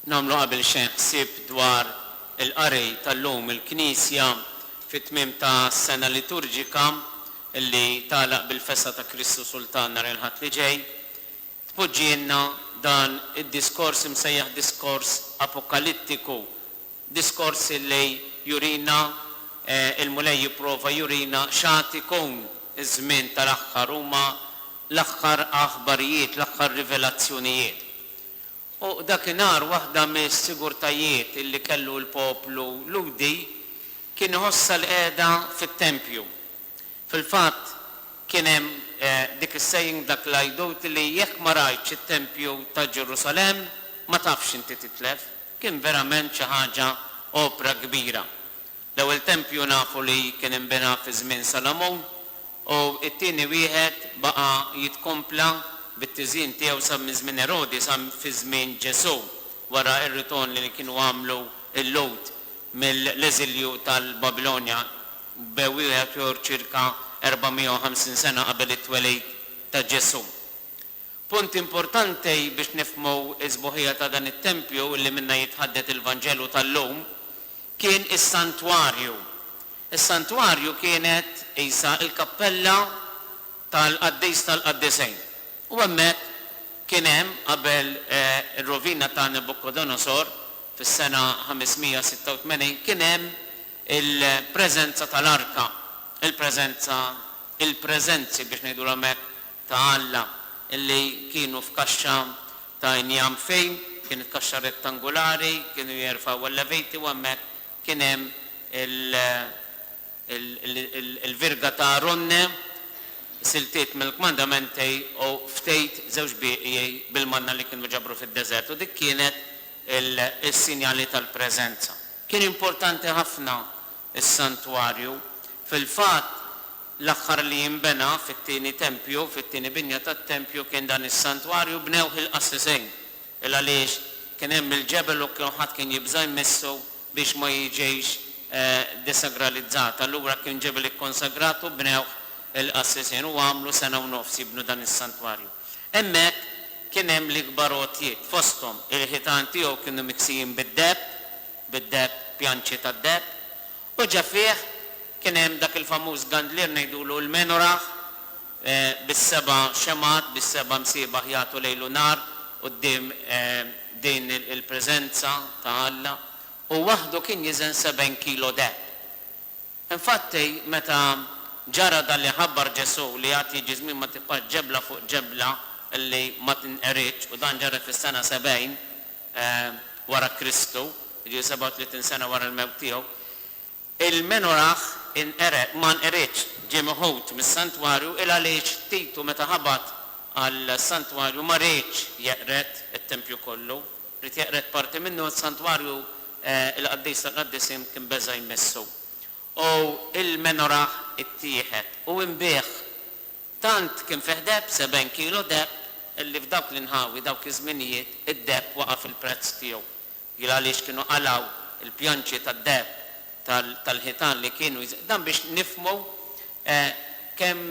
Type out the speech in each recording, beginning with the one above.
Namlu qabel xejn ħsieb dwar il-qari tal-lum il-Knisja fit-tmiem ta' sena liturġika illi tagħlaq bil-festa ta' Kristu Sultan nhar il-Ħadd li ġej. Tpoġġielna dan id-diskors imsejjaħ diskors apokalittiku, diskors illi jurina il-mulej jipprova jurina x'għad ikun iż-żmien tal-aħħar huma l-aħħar aħbarijiet, l-aħħar rivelazzjonijiet. U dakinhar waħda mis-sigurtajiet illi kellu l-poplu ludi kien iħossa l-qiegħda fit-tempju. Fil-fatt kien hemm dik is-sejjing dak l-għajdut li jekk ma rajtx it-tempju ta' Ġerusalemm ma tafx inti titlef. Kien verament xi ħaġa opra kbira. L-ewwel tempju nafu li kien inbena fi żmien Salamon u t-tieni wieħed baqa' jitkompla bit-tiżjien tiegħu sa minn żmien Erodi sa fi żmien Ġesu wara r-ritorn li kienu għamlu l-Lud mill-eżilju tal-Babilonja b'wieħed jew ċirka 450 sena qabel it-twelid ta' Ġesu. Punt importanti biex nifhmu l-sbuħija ta' dan it-tempju li minna jitħaddet il-Vanġelu tal-lum kien is-santwarju. Is-santwarju kienet isa il-kappella tal-Qaddis tal-Qaddisejn. U hemmhekk kien hemm qabel ir-rovina ta' Nabucodonosor fis-sena 586 kien hemm il-preżenza tal-arka, il-preżenzi biex ngħidu hemmhekk ta' Alla illi kienu f'kaxxa ta' injam fejn, kienet kaxxa rettangolari, kienu jerfgħu l-levejti u hemmhekk kien hemm il-virga ta' Aronne, siltiet mill-kmandamenti u ftejt żewġ bieqji bil-manna li kienu ġabru fid-deżert u dik kienet il-sinjali tal-preżenza. Kien importanti ħafna is-santwarju. Fil-fatt l-aħħar li jinbena fit-tieni tempju, fit-tieni binja tat-tempju kien dan is-santwarju bnewh il-qassisejn. Għaliex kien hemm il-ġebel u ħadd kien jibża jmissu biex ma jiġix desagralizzat. Allura kien ġebel ikkonsagratu bnewh il-qassisejn u għamlu sena u nofs jibnu dan is-santwarju. Hemmhekk kien hemm l-ikbar għotjiet fosthom il-ħitan tiegħu kienu miksijin bid-deb, pjanċi tad-deb, u ġa fih kien hemm dak il-famuż gandlier ngħidulu l-menorah bis-seba' xemat, bis-seba' msiebaħ jagħtu lejlu nar quddiem din il-preżenza ta' Alla u waħdu kien jiżen 7 kilo deb. Infatti meta ġara dalli ħabbar Ġesu li għati ġizmin ma tibqax ġebla fuq ġebla illi ma tinqeritx u dan ġara fis-sena 70 wara Kristu, ġi 37 sena wara l-mewt tiegħu. Il-menorah ma nqeritx ġie meħud mis-santwarju il għaliex Titu meta ħabat għall-santwarju ma rridx jeqret it-tempju kollu, rid jeqret parti minnu s-santwarju il-Qaddis tal-Qaddisejn kien beża jmissu. U il-menorah ittieħed u imbieħ tant kien fih deb 7 kilo deb illi f'dawk l-inħawi dawk iż-żminijiet id-deb waqaf il-prezz tiegħu. Jil għaliex kienu qalaw il-pjanċi tad-deb tal-ħitan li kienu dan biex nifhmu kemm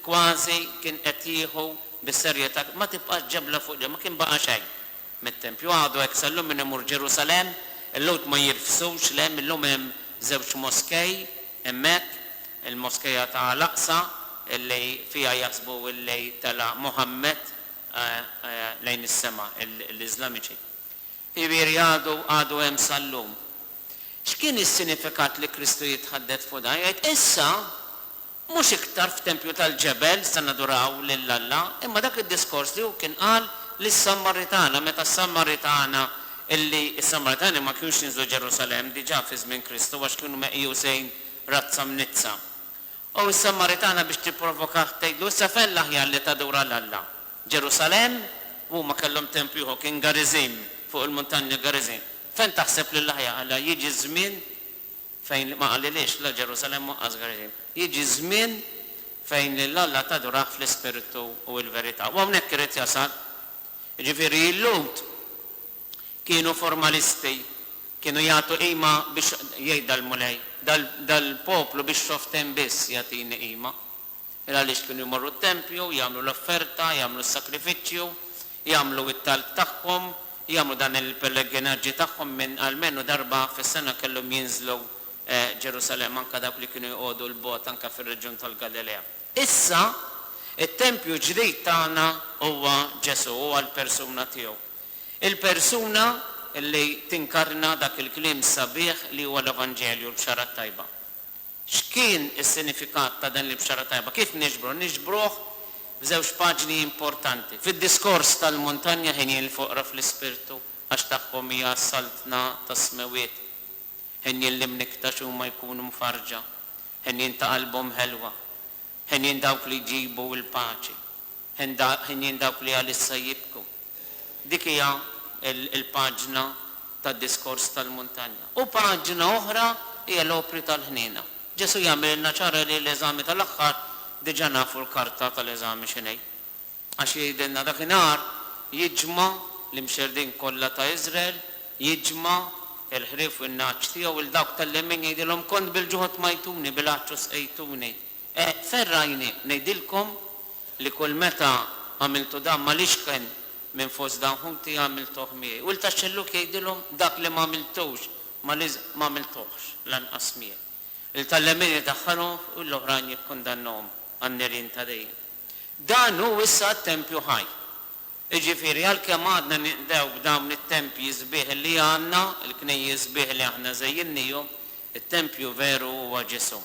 kważi kien qed jieħu bis-serjetà ma tibqax ġebla fuq ġebla ma kien baqa' xejn mit-tempju għadu hekk sallum minn imur Ġerusalemm illum ma jirfsux lemm illum hemm żewġ moskej hemmhekk il-moskeja ta' Al-Aqsa illi fiha jaħsbu illi tala Muhammad lejn is-sema l-Iżlamiċi. Ġifieri għadu hemm sallum. X'kien is-sinifikat li Kristu jitħaddet fuq dan? Jgħid issa mhux iktar f'tempju tal-ġebel se naduraw lil Alla, imma dak id-diskors li hu kien qal lis-Sammaritana meta s-Sammaritana illi s-Sammaritani ma kienux jinżlu Ġerusalemm diġà fi żmien Kristu għax kienu meqjusejn razza mnizza. U s-Sammaritana biex tipprovokah tgħidlu issa fejn l-aħjar li tadura l-Alla. Ġerusalemm huma kellhom tempju ieħor kien Garizim fuq il-muntanja Garizim. Fejn taħseb li l-aħjar Alla jiġi żmien fejn ma qalilix la Ġerusalemm waqqas Garizim. Jiġi żmien fejn l-Alla tadurah fl-ispiritu u l-verità. U hawnhekk irid jasal. Jiġifieri l-Lud kienu formalisti, kienu jagħtu qima biex jgħid l-mulej, dal-poplu biex xoftem biss jagħtini qima. Għaliex kienu jmorru t-tempju, jagħmlu l-offerta, jagħmlu s-sakrifiċċju, jagħmlu it-talb tagħhom, jagħmlu dan il-pellegrinaġġi tagħhom minn almenu darba fis-sena kellhom jinżlu Ġerusalem anke dawk li kienu jqogħdu l-bogħod anke fir-reġjun tal-Galilea. Issa it-tempju ġdid tagħna huwa Ġesu, huwa l-persuna tiegħu. Il-persuna li tinkarna dak il-kliem sabiħ li huwa l-Evanġelju l-bxara tajba. X'kien is-sinifikat ta' dan l-bxara tajba? Kif niġbru? Niġbruh f'żewġ paġni importanti. Fid-diskors tal-muntanja ħin il-foqra fl-ispirtu għax tagħhom hija saltna ta' smewiet. Ħin li mniktax huma jkunu mfarġa. Ħin ta' qalbhom ħelwa. Ħin dawk li jġibu l-paċi. Ħin dawk li għalissa jibku. Dik hija il-paġna tad-diskors tal-muntanja. U paġna oħra hija l-opri tal-ħnina. Ġesu jagħmel ċara li l-eżami tal-aħħar diġà nafu l-karta tal-eżami x'inhi. Għax jgħidilna dakinhar jiġma l-imxerdin kollha ta' Iżrael, jiġma il-ħrief u n-naċ tiegħu il dawk tal-lemmin jgħidilhom kont bil-ġuħod majtuni bil-għaċċu sqejtuni. Ferrajni ngħidilkom li kull meta għamiltu dan malix kien minn fost dan ħuti għamiltuh miegħi. U l-taxxelluk jgħidilhom dak li ma għamiltux ma għamiltuhx lanqas miegħi. Il-tallemin jiddaħħalhom u l-oħrajn jikkundannahom għan-nirien ta' dejjem. Dan hu issa t-tempju ħaj. Jiġifieri għalkemm għadna niqdew b'dawn it-tempji sbieħ li għandna, il-knejji sbieħ li aħna żejjinnihom, it-tempju veru huwa Ġesu.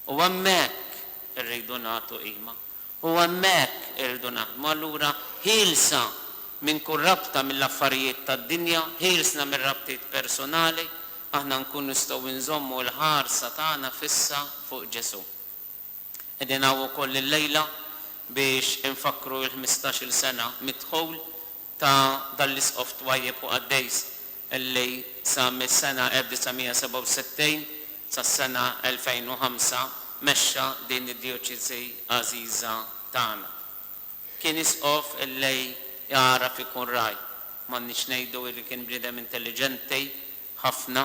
U hemmhekk irridu nagħtu qima. U hemmhekk irridu naħdmu. Allura ħielsa minn kull rabta mill-affarijiet tad-dinja, ħielsna minn rabtiet personali, aħna nkun nistgħu nżommu l-ħarsa tagħna fissa fuq Ġesu. Qegħdin hawn ukoll il-lejla biex infakru l-15-il sena midħul ta' dal-isqof twajjeb u għaddejs illi sa mis-sena 1967 sas-sena 2005 mexxa din id-dioċiżi għażiża tagħna. Kien isqof illi jaraf ikun raj. M'għandniex ngħidu li kien bniedem intelligenti ħafna,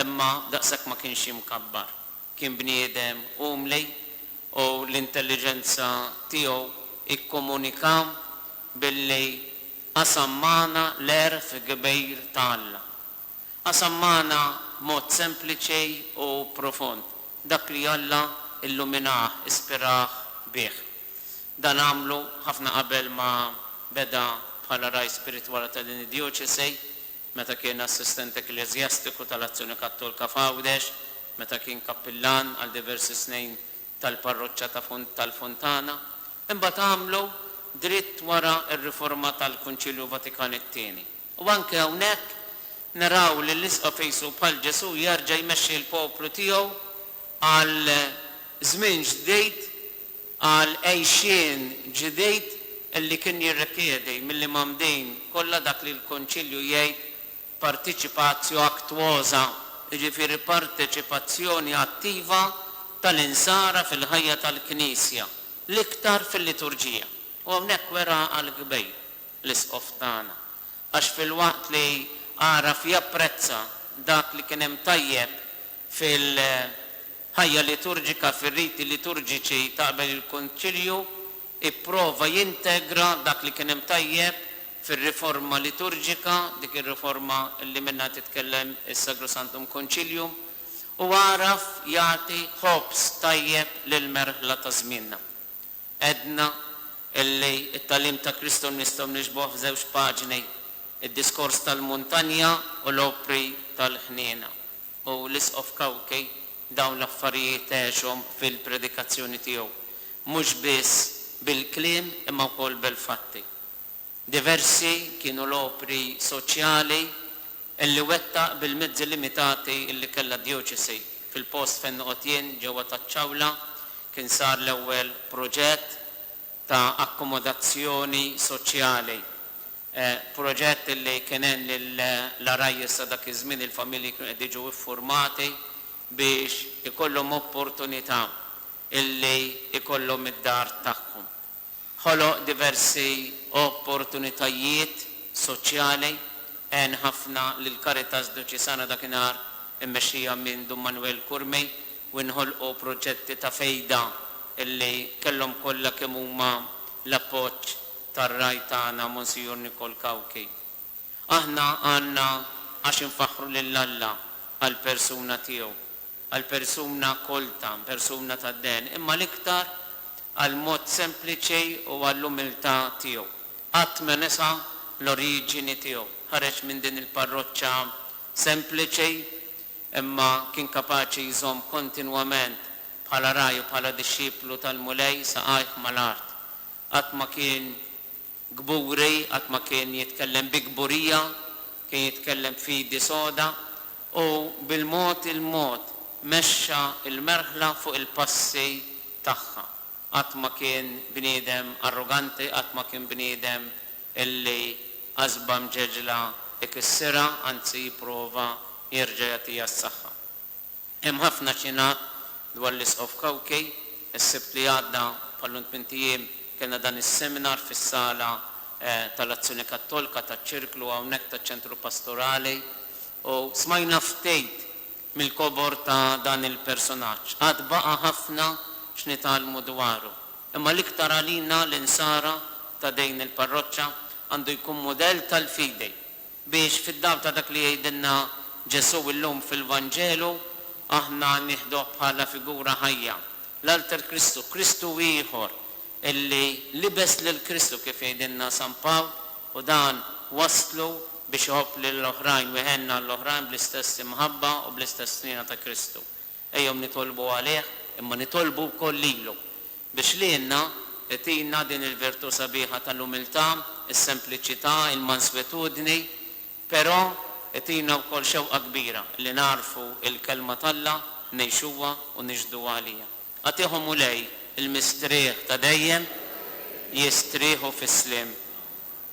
imma daqshekk ma kienx imkabbar. Kien bniedem umli u l-intelligenza tiegħu ikkomunika billi qasammana l-erf kbir ta' Alla. Qasammana mod sempliċi u profond. Dak li Alla illuminah, ispirah bih. Dan għamlu ħafna qabel ma beda bħala raj spiritwali ta' din id-dioċesi, meta kien assistent ekklezjastiku tal-Azzjoni Kattolika f'Għawdex, meta kien kappillan għal diversi snin tal-parroċċja tal-Fontana, imbagħad għamlu dritt wara r-riforma tal-Kunċilju Vatikan it-Tieni. U anke hawnhekk naraw li l-isqof Ejsu bħal Ġesu jerġa' jmexxi l-poplu tiegħu għal żmien ġdid, għal għejxien ġdid illi kien jirrikjedi mill-imamdin kollha dak li l-Kunċilju jgħid partiċipazzju aktuosa, jiġifieri parteċipazzjoni attiva tal-insara fil-ħajja tal-Knisja, l-iktar fil-liturġija. U hawnhekk wera għall-kbejr l-isqof tagħna. Għax fil-waqt li għaraf japprezza dak li kien hemm tajjeb fil-ħajja liturġika, fir-riti liturġiċi taqbel il-Kunċilju, ipprova jintegra dak li kien hemm tajjeb fir-riforma liturġika, dik ir-riforma li minnha titkellem is-Sacrosanctum Concilium, u għaraf jagħti ħobbs tajjeb lill-merħla ta' żmienna. Edna illi it-tagħlim ta' Kristu nistgħu niġbuh f'żewġ paġni, id-diskors tal-muntanja u l-opri tal-ħniena. U l-isqof Kawkej dawn l-affarijiet għexhom fil-predikazzjoni tiegħu. Mhux biss bil-kliem imma wkoll bil-fatti. Diversi kienu l-opri soċjali illi wettaq bil-mezzi limitati illi kellha d-dioċesi. Fil-post fejn noqgħod jien ġewwa taċ-Ċawla kien sar l-ewwel proġett ta' akkomodazzjoni soċjali. Proġett illi kien hemm l-arajjes ta' dak iż-żmien il-familji kienu qed jiġu iffurmati biex ikollhom opportunità illi ikollhom id-dar tagħhom. Ħoloq diversi opportunitajiet soċjali għen ħafna l-Karitas Diċesana dakinhar immexxija minn Dun Manuel Kurmi u nħolqu proġetti ta' fejda illi kellhom kollha kemm huma l-appoġġ tar-raj tagħna Monsignor Nikol Kawkej. Aħna għandna għax infaħru lil Alla għall-persuna tiegħu, għall-persuna kolta, persuna tad-den, imma l-iktar għall-mod sempliċi u għall-umiltà tiegħu. Qatt ma nesa l-oriġini tiegħu. Ħareġ minn din il-parroċċa sempliċi imma kien kapaċi jżomm kontinwament bħala raju bħala dixxiplu tal-mulej saqajh mal-art. Qatt ma kien gburi, qatt ma kien jitkellem bi gburija, kien jitkellem fidi soda u bil-mod il-mod mexxa il-merħla fuq il-passi tagħha. Qatt ma kien bniedem arroganti, qatt ma kien bniedem illi għażba mġeġla ikissira, anzi jipprova jerġa' jagħtiha s-saħħa. Hemm ħafna xinat dwar l-Isqof Kawkej, is-sibt li għadda bħal-lunt mintijiem kellna dan is-seminar fis-sala tal-Azzjoni Kattolika taċ-ċirklu hawnhekk taċ-ċentru pastorali u smajna ftit mill-kobor ta' dan il-personaġġ. Għad baqa' ħafna x'nitgħallmu dwaru. Imma l-iktar għalina l-insara ta' dejn il-parroċċa għandu jkun mudell tal-fidej biex fid-dawl ta' dak li jgħidilna Ġesu illum fil-Vanġelu aħna nieħduh bħala figura ħajja. L-alter Kristu, Kristu ieħor illi libes lil Kristu kif jgħidilna San Pawl u dan waslu biex iħobb lill-oħrajn u jħenna l-oħrajn bl-istess imħabba u bl-istess nina ta' Kristu. Ejjhom nitolbu għalih imma nitolbu wkoll lilu biex lienna itina din il-virtu sabiħa tal-umiltà, is-sempliċità, il-manswetudni, però itina wkoll xewqa kbira li narfu il-kelma talla, nejxuha u nixduha għalija. Għatihom ulej il-mistrieħ ta' dejjem jistrieħu fis-slim.